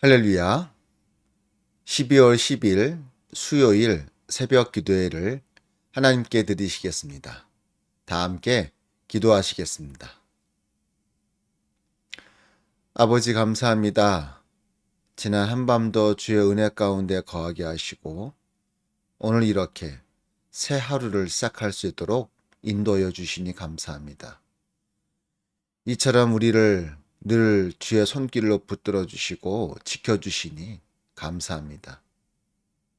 할렐루야. 12월 10일 수요일 새벽 기도회를 하나님께 드리시겠습니다. 다 함께 기도하시겠습니다. 아버지 감사합니다. 지난 한밤도 주의 은혜 가운데 거하게 하시고 오늘 이렇게 새 하루를 시작할 수 있도록 인도하여 주시니 감사합니다. 이처럼 우리를 늘 주의 손길로 붙들어 주시고 지켜주시니 감사합니다.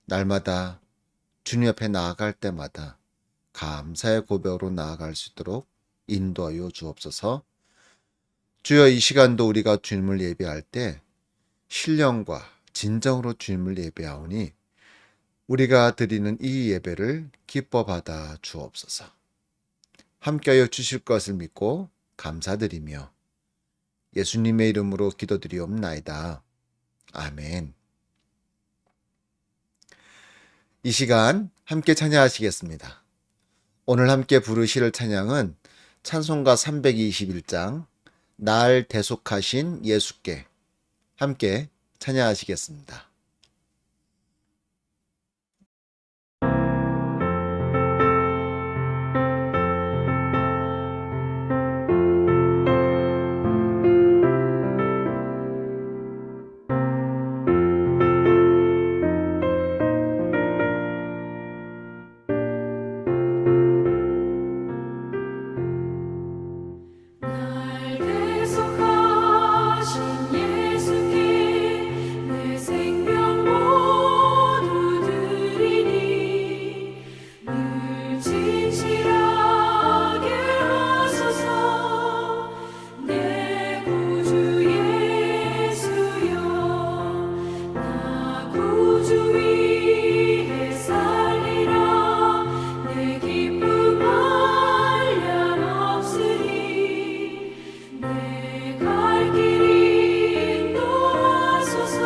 날마다 주님 앞에 나아갈 때마다 감사의 고백으로 나아갈 수 있도록 인도하여 주옵소서. 주여, 이 시간도 우리가 주님을 예배할 때 신령과 진정으로 주님을 예배하오니 우리가 드리는 이 예배를 기뻐 받아 주옵소서. 함께하여 주실 것을 믿고 감사드리며 예수님의 이름으로 기도드리옵나이다. 아멘. 이 시간 함께 찬양하시겠습니다. 오늘 함께 부르실 찬양은 찬송가 321장 날 대속하신 예수께 함께 찬양하시겠습니다. 날 대속하신 예수께 내 생명 모두 드리니 늘 진실하게 하소서. 내 구주 예수여, 나 구주 위에 살리라. 내 기쁨 한량 없으리. 내 갈 길 인도하소서.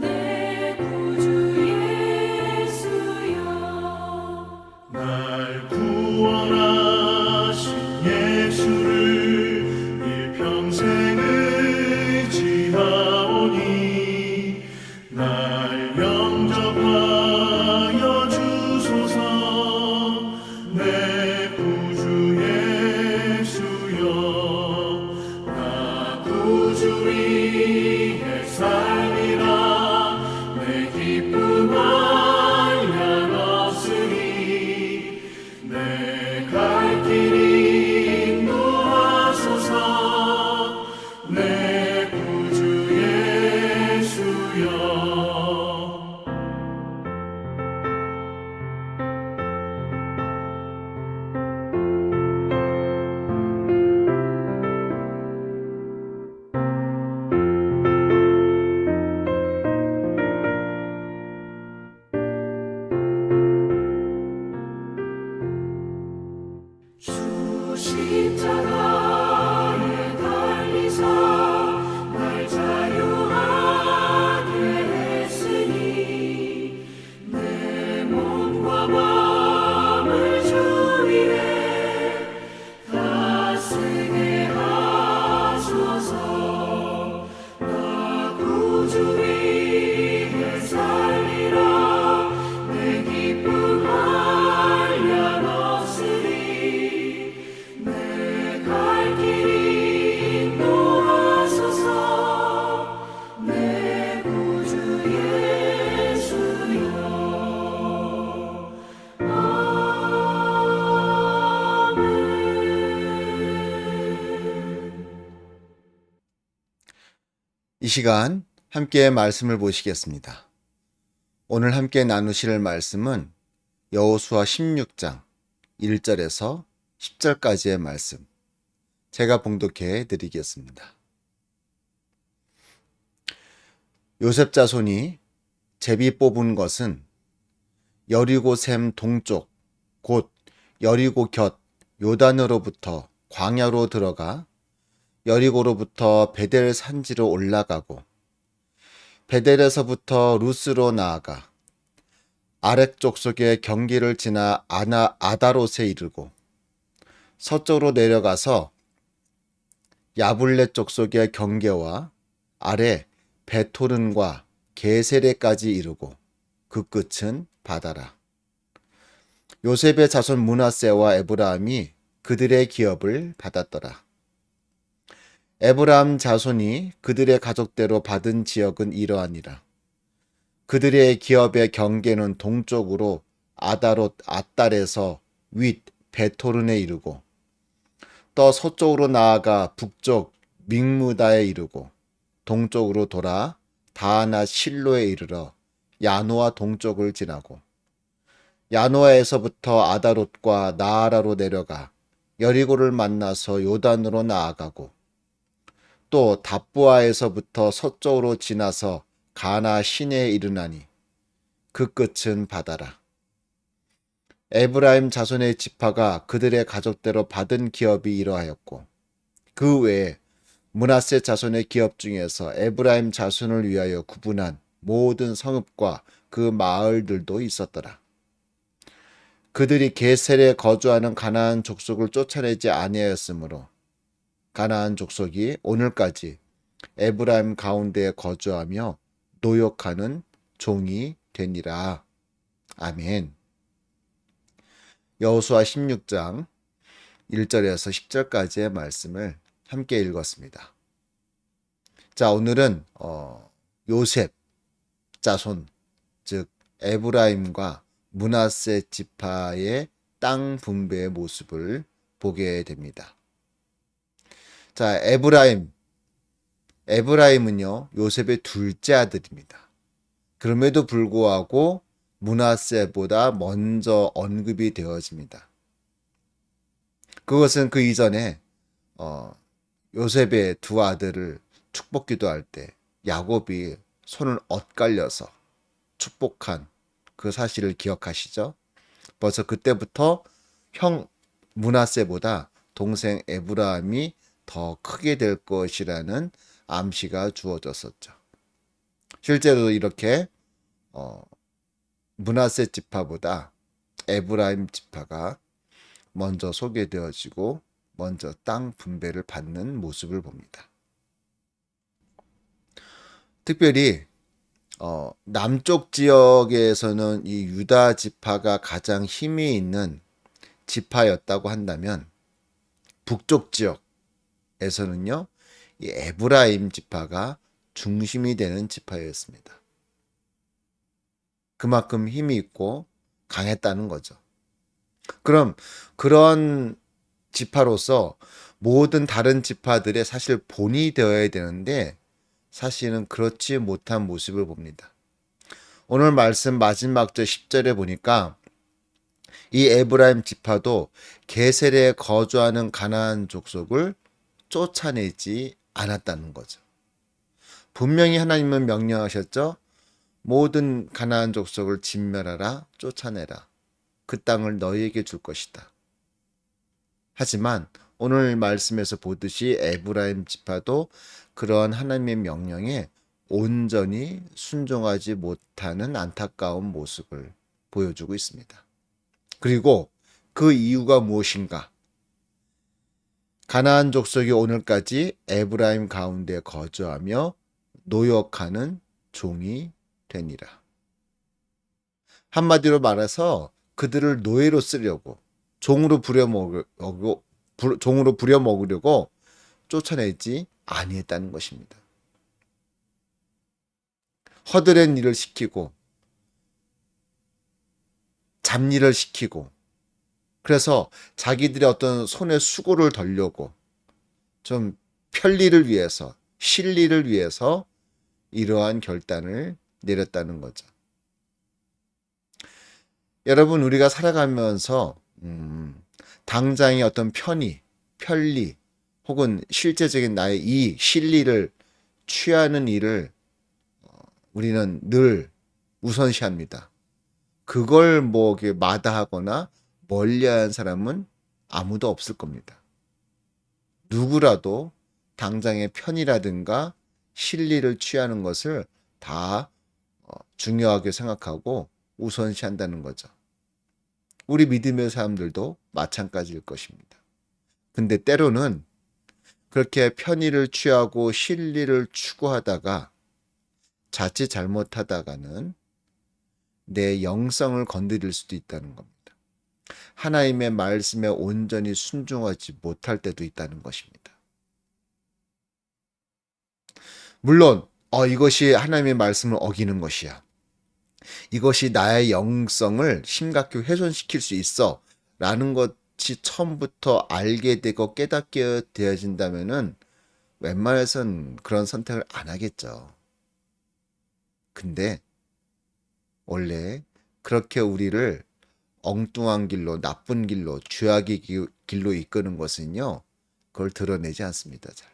내 구주 예수여. 날 구원하신 예수를 일평생 의지하오니 날 영접하여 주소서. 내 구주 예수여, 나 구주 위에 살리라. 내 기쁨 한량 없으리. 내 갈 길 인도하소서. 내 구주 예수여. 주 십자가에 달리사 날 자유하게 했으니 내 몸과 마음을 주 위에 다 쓰게 하소서. 나 구주 위에 살리라. 내 기쁨 한량 없으리. 내 갈 길 인도하소서. 내 구주 예수여. 아멘. 이 시간 함께 말씀을 보시겠습니다. 오늘 함께 나누실 말씀은 여호수아 16장 1절에서 10절까지의 말씀, 제가 봉독해 드리겠습니다. 요셉 자손이 제비 뽑은 것은 여리고 샘 동쪽 곧 여리고 곁 요단으로부터 광야로 들어가 여리고로부터 베델 산지로 올라가고 베델에서부터 루스로 나아가 아렉 족속의 경기를 지나 아다롯에 이르고 서쪽으로 내려가서 야블렛 족속의 경계와 아래 베토른과 게세레까지 이르고 그 끝은 바다라. 요셉의 자손 므낫세와 에브라임이 그들의 기업을 받았더라. 에브라임 자손이 그들의 가족대로 받은 지역은 이러하니라. 그들의 기업의 경계는 동쪽으로 아다롯 앗달에서 윗 베토른에 이르고 또 서쪽으로 나아가 북쪽 믹무다에 이르고 동쪽으로 돌아 다하나 실로에 이르러 야노아 동쪽을 지나고 야노아에서부터 아다롯과 나아라로 내려가 여리고를 만나서 요단으로 나아가고 또 답부아에서부터 서쪽으로 지나서 가나 시내에 이르나니 그 끝은 바다라. 에브라임 자손의 지파가 그들의 가족대로 받은 기업이 이러하였고 그 외에 므낫세 자손의 기업 중에서 에브라임 자손을 위하여 구분한 모든 성읍과 그 마을들도 있었더라. 그들이 게셀에 거주하는 가나안 족속을 쫓아내지 아니하였으므로 가나안 족속이 오늘까지 에브라임 가운데에 거주하며 노역하는 종이 되니라. 아멘. 여호수아 16장 1절에서 10절까지의 말씀을 함께 읽었습니다. 자, 오늘은 요셉 자손, 즉 에브라임과 므낫세 지파의 땅 분배의 모습을 보게 됩니다. 자, 에브라임은요, 요셉의 둘째 아들입니다. 그럼에도 불구하고 므낫세보다 먼저 언급이 되어집니다. 그것은 그 이전에 요셉의 두 아들을 축복 기도할 때 야곱이 손을 엇갈려서 축복한 그 사실을 기억하시죠? 벌써 그때부터 형 므낫세보다 동생 에브라임이 더 크게 될 것이라는 암시가 주어졌었죠. 실제로 이렇게 므낫세 지파보다 에브라임 지파가 먼저 소개되어지고 먼저 땅 분배를 받는 모습을 봅니다. 특별히 남쪽 지역에서는 이 유다 지파가 가장 힘이 있는 지파였다고 한다면 북쪽 지역에서는요, 이 에브라임 지파가 중심이 되는 지파였습니다. 그만큼 힘이 있고 강했다는 거죠. 그럼 그런 지파로서 모든 다른 지파들의 사실 본이 되어야 되는데 사실은 그렇지 못한 모습을 봅니다. 오늘 말씀 마지막 절 10절에 보니까 이 에브라임 지파도 게셀에 거주하는 가나안 족속을 쫓아내지 않았다는 거죠. 분명히 하나님은 명령하셨죠. 모든 가나안 족속을 진멸하라, 쫓아내라. 그 땅을 너희에게 줄 것이다. 하지만 오늘 말씀에서 보듯이 에브라임 지파도 그러한 하나님의 명령에 온전히 순종하지 못하는 안타까운 모습을 보여주고 있습니다. 그리고 그 이유가 무엇인가? 가나안 족속이 오늘까지 에브라임 가운데 거주하며 노역하는 종이 되니라. 한마디로 말해서 그들을 노예로 쓰려고 종으로 부려먹으려고 쫓아내지 아니했다는 것입니다. 허드렛 일을 시키고 잡일을 시키고 그래서 자기들의 어떤 손에 수고를 덜려고 좀 편리를 위해서 실리를 위해서 이러한 결단을 내렸다는 거죠. 여러분, 우리가 살아가면서 당장의 어떤 편리 혹은 실제적인 나의 이익, 실리를 취하는 일을 우리는 늘 우선시합니다. 그걸 마다하거나 멀리하는 사람은 아무도 없을 겁니다. 누구라도 당장의 편이라든가 실리를 취하는 것을 다 중요하게 생각하고 우선시한다는 거죠. 우리 믿음의 사람들도 마찬가지일 것입니다. 근데 때로는 그렇게 편의를 취하고 실리를 추구하다가 자칫 잘못하다가는 내 영성을 건드릴 수도 있다는 겁니다. 하나님의 말씀에 온전히 순종하지 못할 때도 있다는 것입니다. 물론 이것이 하나님의 말씀을 어기는 것이야. 이것이 나의 영성을 심각히 훼손시킬 수 있어 라는 것이 처음부터 알게 되고 깨닫게 되어진다면은 웬만해선 그런 선택을 안 하겠죠. 근데 원래 그렇게 우리를 엉뚱한 길로, 나쁜 길로, 죄악의 길로 이끄는 것은요, 그걸 드러내지 않습니다. 잘.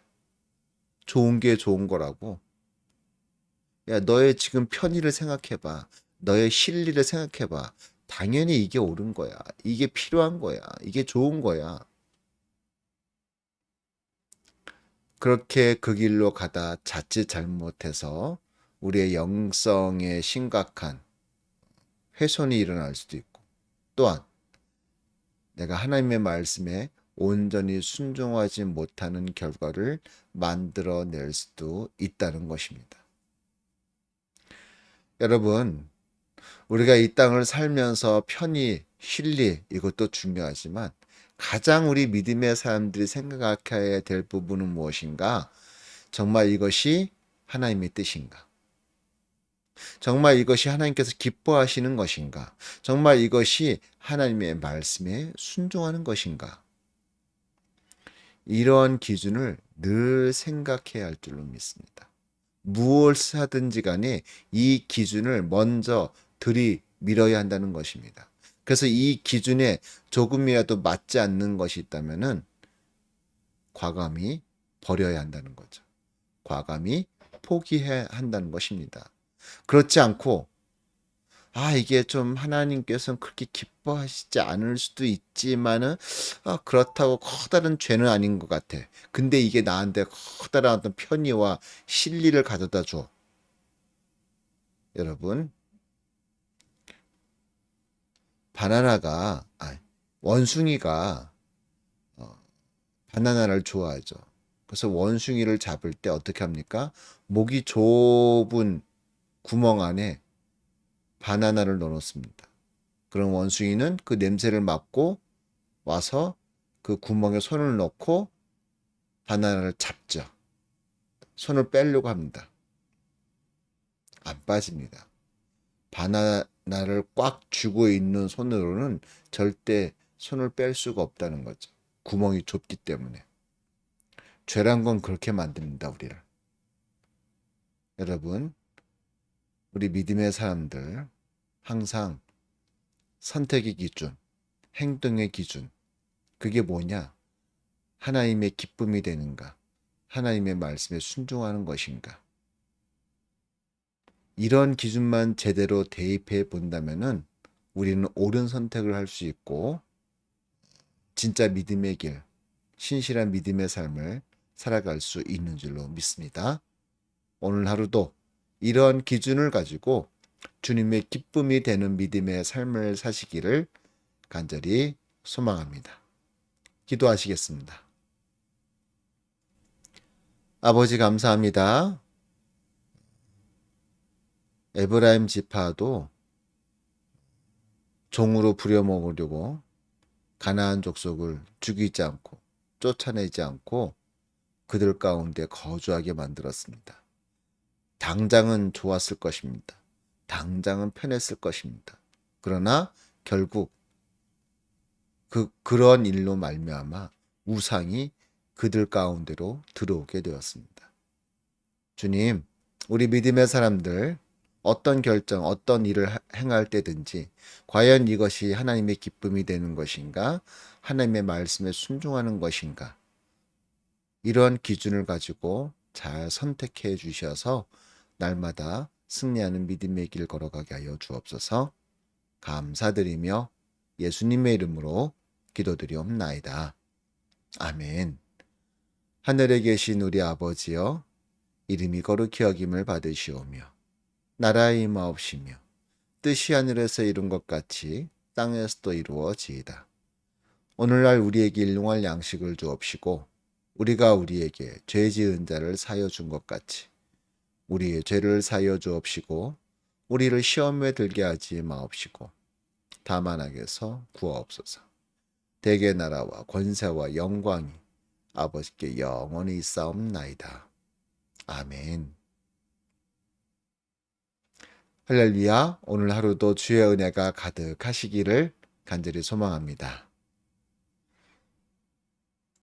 좋은 게 좋은 거라고. 야, 너의 지금 편의를 생각해봐. 너의 실리를 생각해봐. 당연히 이게 옳은 거야. 이게 필요한 거야. 이게 좋은 거야. 그렇게 그 길로 가다 자칫 잘못해서 우리의 영성에 심각한 훼손이 일어날 수도 있고, 또한 내가 하나님의 말씀에 온전히 순종하지 못하는 결과를 만들어낼 수도 있다는 것입니다. 여러분, 우리가 이 땅을 살면서 편의, 실리 이것도 중요하지만 가장 우리 믿음의 사람들이 생각해야 될 부분은 무엇인가? 정말 이것이 하나님의 뜻인가? 정말 이것이 하나님께서 기뻐하시는 것인가? 정말 이것이 하나님의 말씀에 순종하는 것인가? 이러한 기준을 늘 생각해야 할 줄로 믿습니다. 무엇을 하든지 간에 이 기준을 먼저 들이밀어야 한다는 것입니다. 그래서 이 기준에 조금이라도 맞지 않는 것이 있다면은 과감히 버려야 한다는 거죠. 과감히 포기해야 한다는 것입니다. 그렇지 않고 이게 좀 하나님께서는 그렇게 기뻐하시지 않을 수도 있지만은 그렇다고 커다란 죄는 아닌 것 같아. 근데 이게 나한테 커다란 어떤 편의와 실리를 가져다 줘. 여러분, 원숭이가 바나나를 좋아하죠. 그래서 원숭이를 잡을 때 어떻게 합니까? 목이 좁은 구멍 안에 바나나를 넣어놓습니다. 그럼 원숭이는 그 냄새를 맡고 와서 그 구멍에 손을 넣고 바나나를 잡죠. 손을 빼려고 합니다. 안 빠집니다. 바나나를 꽉 쥐고 있는 손으로는 절대 손을 뺄 수가 없다는 거죠. 구멍이 좁기 때문에. 죄란 건 그렇게 만듭니다, 우리를. 여러분, 우리 믿음의 사람들 항상 선택의 기준, 행동의 기준, 그게 뭐냐? 하나님의 기쁨이 되는가? 하나님의 말씀에 순종하는 것인가? 이런 기준만 제대로 대입해 본다면은 우리는 옳은 선택을 할 수 있고 진짜 믿음의 길, 신실한 믿음의 삶을 살아갈 수 있는 줄로 믿습니다. 오늘 하루도 이런 기준을 가지고 주님의 기쁨이 되는 믿음의 삶을 사시기를 간절히 소망합니다. 기도하시겠습니다. 아버지 감사합니다. 에브라임 지파도 종으로 부려먹으려고 가나안 족속을 죽이지 않고 쫓아내지 않고 그들 가운데 거주하게 만들었습니다. 당장은 좋았을 것입니다. 당장은 편했을 것입니다. 그러나 결국 그런 일로 말미암아 우상이 그들 가운데로 들어오게 되었습니다. 주님, 우리 믿음의 사람들 어떤 결정, 어떤 일을 행할 때든지 과연 이것이 하나님의 기쁨이 되는 것인가? 하나님의 말씀에 순종하는 것인가? 이런 기준을 가지고 잘 선택해 주셔서 날마다 승리하는 믿음의 길 걸어가게 하여 주옵소서. 감사드리며 예수님의 이름으로 기도드리옵나이다. 아멘. 하늘에 계신 우리 아버지여, 이름이 거룩히 여김을 받으시오며 나라의 임하옵시며 뜻이 하늘에서 이룬 것 같이 땅에서도 이루어지이다. 오늘날 우리에게 일용할 양식을 주옵시고 우리가 우리에게 죄 지은 자를 사여 준 것 같이 우리의 죄를 사여 주옵시고 우리를 시험에 들게 하지 마옵시고 다만 악에서 구하옵소서. 대개 나라와 권세와 영광이 아버지께 영원히 있사옵나이다. 아멘. 할렐루야. 오늘 하루도 주의 은혜가 가득하시기를 간절히 소망합니다.